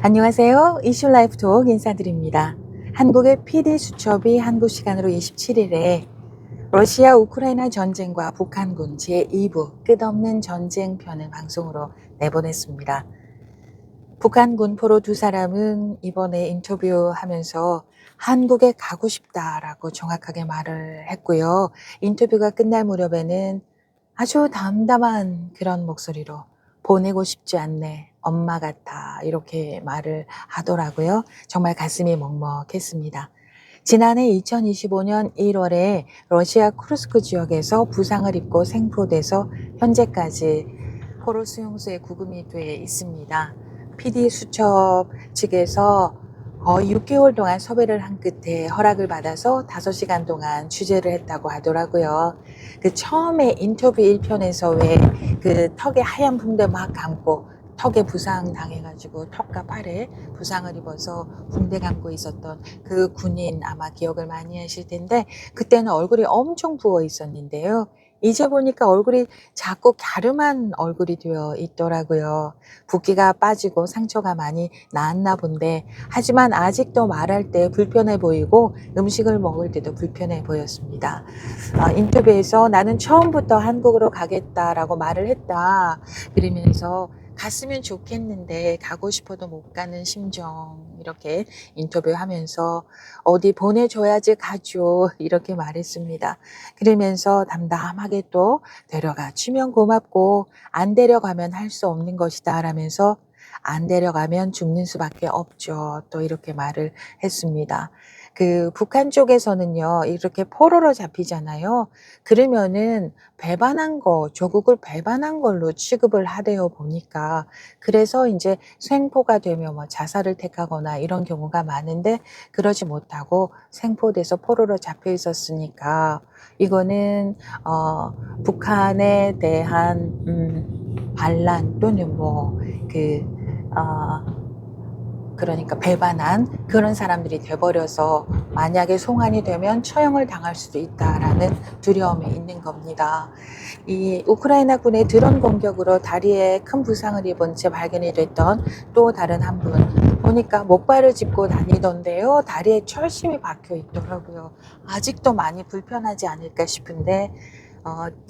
안녕하세요. 이슈라이프톡 인사드립니다. 한국의 PD 수첩이 한국 시간으로 27일에 러시아 우크라이나 전쟁과 북한군 제2부 끝없는 전쟁 편을 방송으로 내보냈습니다. 북한군 포로 두 사람은 이번에 인터뷰하면서 한국에 가고 싶다라고 정확하게 말을 했고요. 인터뷰가 끝날 무렵에는 아주 담담한 그런 목소리로 보내고 싶지 않네, 엄마 같아, 이렇게 말을 하더라고요. 정말 가슴이 먹먹했습니다. 지난해 2025년 1월에 러시아 쿠르스크 지역에서 부상을 입고 생포돼서 현재까지 포로 수용소에 구금이 돼 있습니다. PD 수첩 측에서 거의 6개월 동안 섭외를 한 끝에 허락을 받아서 5시간 동안 취재를 했다고 하더라고요. 그 처음에 인터뷰 1편에서 왜 그 턱에 하얀 붕대 막 감고 턱에 부상 당해가지고 턱과 팔에 부상을 입어서 붕대 감고 있었던 그 군인 아마 기억을 많이 하실 텐데, 그때는 얼굴이 엄청 부어 있었는데요. 이제 보니까 얼굴이 작고 갸름한 얼굴이 되어 있더라고요. 붓기가 빠지고 상처가 많이 나았나 본데, 하지만 아직도 말할 때 불편해 보이고 음식을 먹을 때도 불편해 보였습니다. 인터뷰에서 나는 처음부터 한국으로 가겠다라고 말을 했다, 그러면서 갔으면 좋겠는데 가고 싶어도 못 가는 심정, 이렇게 인터뷰하면서 어디 보내줘야지 가죠, 이렇게 말했습니다. 그러면서 담담하게 또 데려가 주면 고맙고 안 데려가면 할 수 없는 것이다 라면서 안 데려가면 죽는 수밖에 없죠, 또 이렇게 말을 했습니다. 그 북한 쪽에서는요, 이렇게 포로로 잡히잖아요. 그러면은 배반한 거, 조국을 배반한 걸로 취급을 하대요, 보니까. 그래서 이제 생포가 되면 뭐 자살을 택하거나 이런 경우가 많은데, 그러지 못하고 생포돼서 포로로 잡혀 있었으니까 이거는 북한에 대한 반란 또는 그러니까 배반한 그런 사람들이 돼버려서 만약에 송환이 되면 처형을 당할 수도 있다라는 두려움이 있는 겁니다. 이 우크라이나 군의 드론 공격으로 다리에 큰 부상을 입은 채 발견이 됐던 또 다른 한 분 보니까 목발을 짚고 다니던데요. 다리에 철심이 박혀 있더라고요. 아직도 많이 불편하지 않을까 싶은데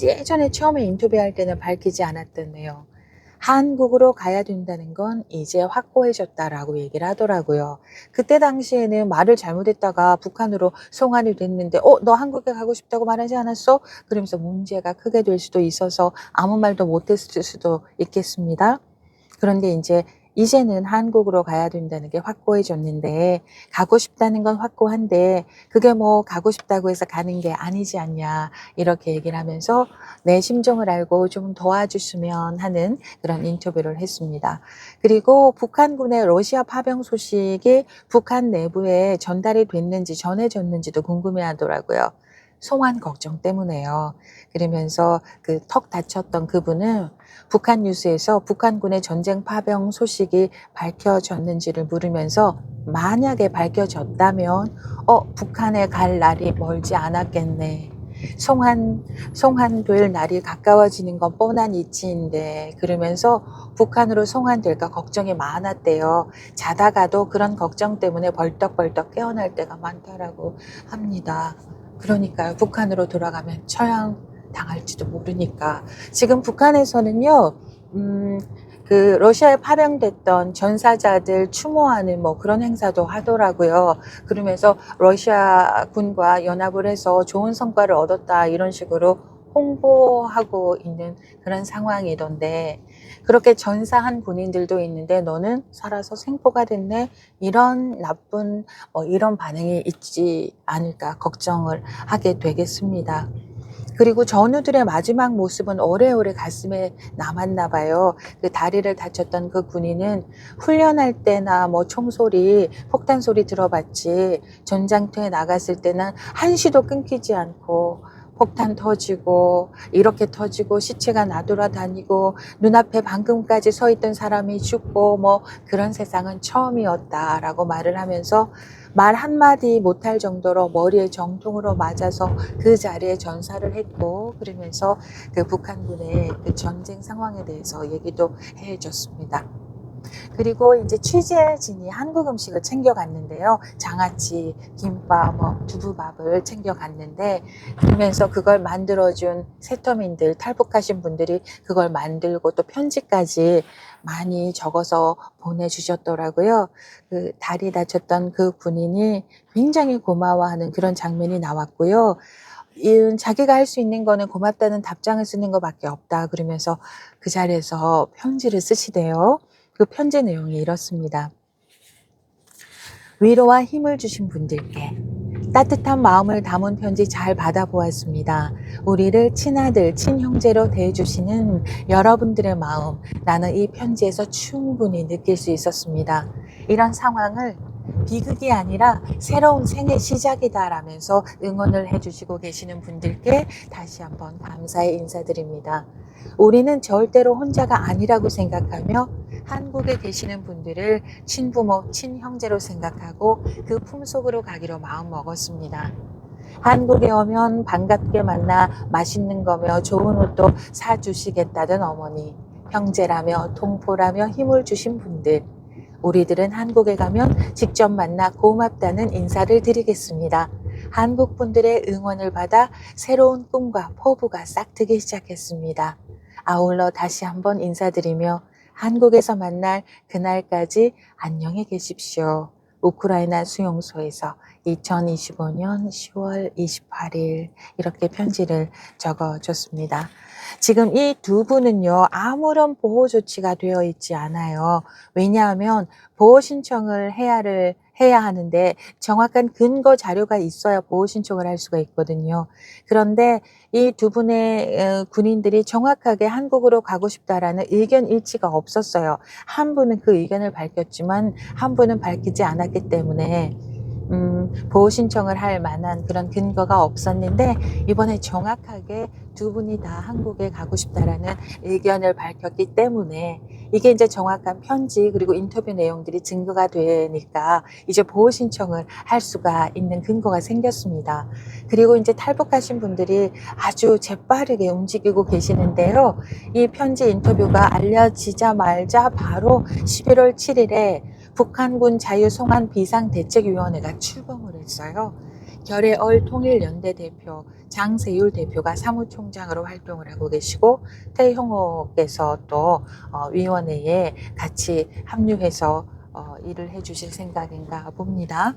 예전에 처음에 인터뷰할 때는 밝히지 않았던 내용, 한국으로 가야 된다는 건 이제 확고해졌다라고 얘기를 하더라고요. 그때 당시에는 말을 잘못했다가 북한으로 송환이 됐는데 너 한국에 가고 싶다고 말하지 않았어? 그러면서 문제가 크게 될 수도 있어서 아무 말도 못했을 수도 있겠습니다. 그런데 이제는 한국으로 가야 된다는 게 확고해졌는데, 가고 싶다는 건 확고한데 그게 뭐 가고 싶다고 해서 가는 게 아니지 않냐, 이렇게 얘기를 하면서 내 심정을 알고 좀 도와주시면 하는 그런 인터뷰를 했습니다. 그리고 북한군의 러시아 파병 소식이 북한 내부에 전달이 됐는지 전해졌는지도 궁금해하더라고요. 송환 걱정 때문에요. 그러면서 그 턱 다쳤던 그분은 북한 뉴스에서 북한군의 전쟁 파병 소식이 밝혀졌는지를 물으면서, 만약에 밝혀졌다면 북한에 갈 날이 멀지 않았겠네. 송환될 날이 가까워지는 건 뻔한 이치인데, 그러면서 북한으로 송환될까 걱정이 많았대요. 자다가도 그런 걱정 때문에 벌떡벌떡 깨어날 때가 많다라고 합니다. 그러니까요, 북한으로 돌아가면 처형 당할지도 모르니까. 지금 북한에서는요, 그 러시아에 파병됐던 전사자들 추모하는 그런 행사도 하더라고요. 그러면서 러시아 군과 연합을 해서 좋은 성과를 얻었다, 이런 식으로 홍보하고 있는 그런 상황이던데, 그렇게 전사한 군인들도 있는데 너는 살아서 생포가 됐네, 이런 나쁜 이런 반응이 있지 않을까 걱정을 하게 되겠습니다. 그리고 전우들의 마지막 모습은 오래오래 가슴에 남았나 봐요. 그 다리를 다쳤던 그 군인은 훈련할 때나 총소리, 폭탄 소리 들어봤지 전장터에 나갔을 때는 한시도 끊기지 않고 폭탄 터지고 이렇게 터지고 시체가 나돌아다니고 눈앞에 방금까지 서 있던 사람이 죽고 그런 세상은 처음이었다라고 말을 하면서, 말 한마디 못할 정도로 머리에 정통으로 맞아서 그 자리에 전사를 했고, 그러면서 그 북한군의 그 전쟁 상황에 대해서 얘기도 해줬습니다. 그리고 이제 취재진이 한국 음식을 챙겨갔는데요. 장아찌, 김밥, 두부밥을 챙겨갔는데, 그러면서 그걸 만들어준 세터민들, 탈북하신 분들이 그걸 만들고 또 편지까지 많이 적어서 보내주셨더라고요. 그 다리 다쳤던 그 군인이 굉장히 고마워하는 그런 장면이 나왔고요. 자기가 할 수 있는 거는 고맙다는 답장을 쓰는 것밖에 없다. 그러면서 그 자리에서 편지를 쓰시대요. 그 편지 내용이 이렇습니다. 위로와 힘을 주신 분들께 따뜻한 마음을 담은 편지 잘 받아보았습니다. 우리를 친아들, 친형제로 대해주시는 여러분들의 마음, 나는 이 편지에서 충분히 느낄 수 있었습니다. 이런 상황을 비극이 아니라 새로운 생의 시작이다라면서 응원을 해주시고 계시는 분들께 다시 한번 감사의 인사드립니다. 우리는 절대로 혼자가 아니라고 생각하며 한국에 계시는 분들을 친부모, 친형제로 생각하고 그 품속으로 가기로 마음먹었습니다. 한국에 오면 반갑게 만나 맛있는 거며 좋은 옷도 사주시겠다던 어머니, 형제라며 동포라며 힘을 주신 분들, 우리들은 한국에 가면 직접 만나 고맙다는 인사를 드리겠습니다. 한국 분들의 응원을 받아 새로운 꿈과 포부가 싹트기 시작했습니다. 아울러 다시 한번 인사드리며 한국에서 만날 그날까지 안녕히 계십시오. 우크라이나 수용소에서 2025년 10월 28일 이렇게 편지를 적어줬습니다. 지금 이 두 분은요, 아무런 보호 조치가 되어 있지 않아요. 왜냐하면 보호 신청을 해야 하는데 정확한 근거 자료가 있어야 보호 신청을 할 수가 있거든요. 그런데 이 두 분의 군인들이 정확하게 한국으로 가고 싶다라는 의견 일치가 없었어요. 한 분은 그 의견을 밝혔지만 한 분은 밝히지 않았기 때문에 보호 신청을 할 만한 그런 근거가 없었는데, 이번에 정확하게 두 분이 다 한국에 가고 싶다라는 의견을 밝혔기 때문에 이게 이제 정확한 편지 그리고 인터뷰 내용들이 증거가 되니까 이제 보호 신청을 할 수가 있는 근거가 생겼습니다. 그리고 이제 탈북하신 분들이 아주 재빠르게 움직이고 계시는데요. 이 편지 인터뷰가 알려지자마자 바로 11월 7일에 북한군 자유송환 비상대책위원회가 출범을 했어요. 결해얼 통일연대 대표 장세율 대표가 사무총장으로 활동을 하고 계시고, 태형호께서 또 위원회에 같이 합류해서 일을 해주실 생각인가 봅니다.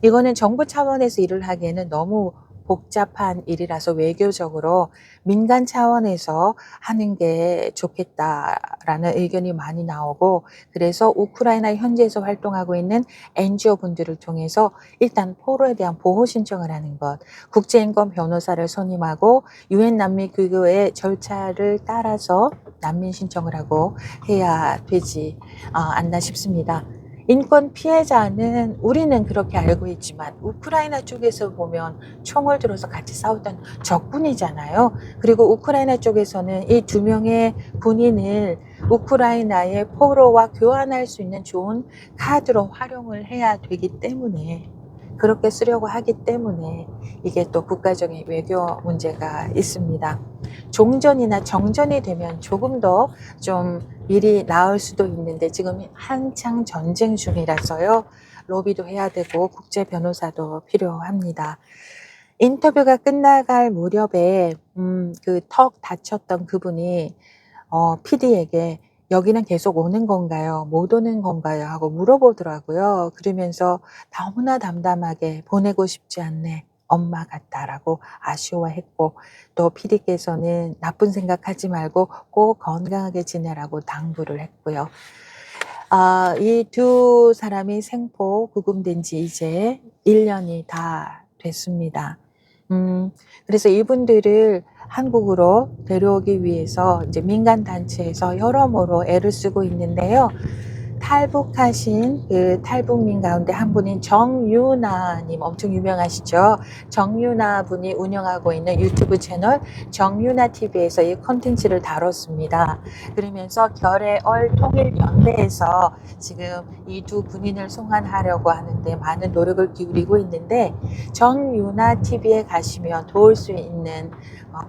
이거는 정부 차원에서 일을 하기에는 너무 복잡한 일이라서 외교적으로 민간 차원에서 하는 게 좋겠다라는 의견이 많이 나오고, 그래서 우크라이나 현지에서 활동하고 있는 NGO 분들을 통해서 일단 포로에 대한 보호 신청을 하는 것, 국제인권 변호사를 선임하고 유엔 난민 기구의 절차를 따라서 난민 신청을 하고 해야 되지 않나 싶습니다. 인권 피해자는 우리는 그렇게 알고 있지만 우크라이나 쪽에서 보면 총을 들어서 같이 싸웠던 적군이잖아요. 그리고 우크라이나 쪽에서는 이 두 명의 군인을 우크라이나의 포로와 교환할 수 있는 좋은 카드로 활용을 해야 되기 때문에, 그렇게 쓰려고 하기 때문에 이게 또 국가적인 외교 문제가 있습니다. 종전이나 정전이 되면 조금 더 좀 일이 나을 수도 있는데 지금 한창 전쟁 중이라서요. 로비도 해야 되고 국제 변호사도 필요합니다. 인터뷰가 끝나갈 무렵에 그 턱 다쳤던 그분이 PD에게 여기는 계속 오는 건가요? 못 오는 건가요? 하고 물어보더라고요. 그러면서 너무나 담담하게 보내고 싶지 않네. 엄마 같다라고 아쉬워했고, 또 PD께서는 나쁜 생각하지 말고 꼭 건강하게 지내라고 당부를 했고요. 이 두 사람이 생포 구금된 지 이제 1년이 다 됐습니다. 그래서 이분들을 한국으로 데려오기 위해서 이제 민간단체에서 여러모로 애를 쓰고 있는데요. 탈북하신 그 탈북민 가운데 한 분인 정유나님, 엄청 유명하시죠? 정유나 분이 운영하고 있는 유튜브 채널 정유나 TV에서 이 콘텐츠를 다뤘습니다. 그러면서 결해얼 통일연대에서 지금 이 두 군인을 송환하려고 하는데 많은 노력을 기울이고 있는데, 정유나 TV에 가시면 도울 수 있는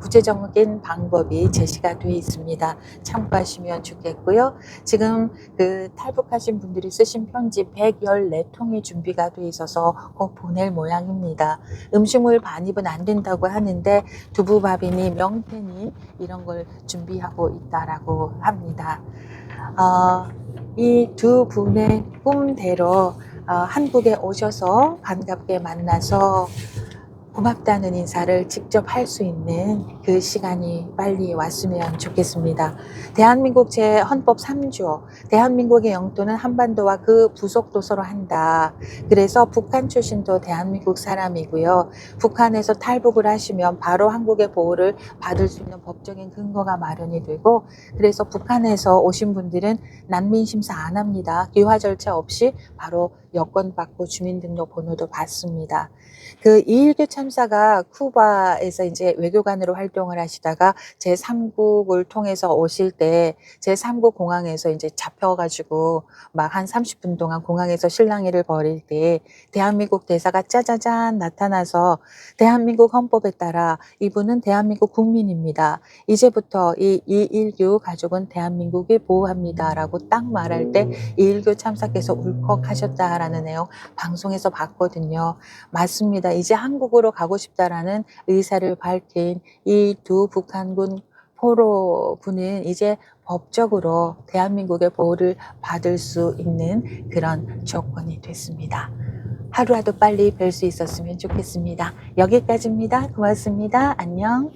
구체적인 방법이 제시가 되어 있습니다. 참고하시면 좋겠고요. 지금 그 탈북 입국하신 분들이 쓰신 편지 114통이 준비가 돼 있어서 꼭 보낼 모양입니다. 음식물 반입은 안 된다고 하는데 두부밥이니 명태니 이런 걸 준비하고 있다라고 합니다. 이 두 분의 꿈대로 한국에 오셔서 반갑게 만나서 고맙다는 인사를 직접 할 수 있는 그 시간이 빨리 왔으면 좋겠습니다. 대한민국 제 헌법 3조 대한민국의 영토는 한반도와 그 부속도서로 한다. 그래서 북한 출신도 대한민국 사람이고요. 북한에서 탈북을 하시면 바로 한국의 보호를 받을 수 있는 법적인 근거가 마련이 되고, 그래서 북한에서 오신 분들은 난민 심사 안 합니다. 귀화 절차 없이 바로 여권 받고 주민등록 번호도 받습니다. 그 이일교 참사가 쿠바에서 이제 외교관으로 활동을 하시다가 제3국을 통해서 오실 때 제3국 공항에서 이제 잡혀가지고 막 한 30분 동안 공항에서 실랑이를 벌일 때 대한민국 대사가 짜자잔 나타나서 대한민국 헌법에 따라 이분은 대한민국 국민입니다. 이제부터 이 이일교 가족은 대한민국이 보호합니다라고 딱 말할 때 이일교 참사께서 울컥하셨다라는 내용 방송에서 봤거든요. 맞습니다. 이제 한국으로 가고 싶다라는 의사를 밝힌 이 두 북한군 포로분은 이제 법적으로 대한민국의 보호를 받을 수 있는 그런 조건이 됐습니다. 하루라도 빨리 뵐 수 있었으면 좋겠습니다. 여기까지입니다. 고맙습니다. 안녕.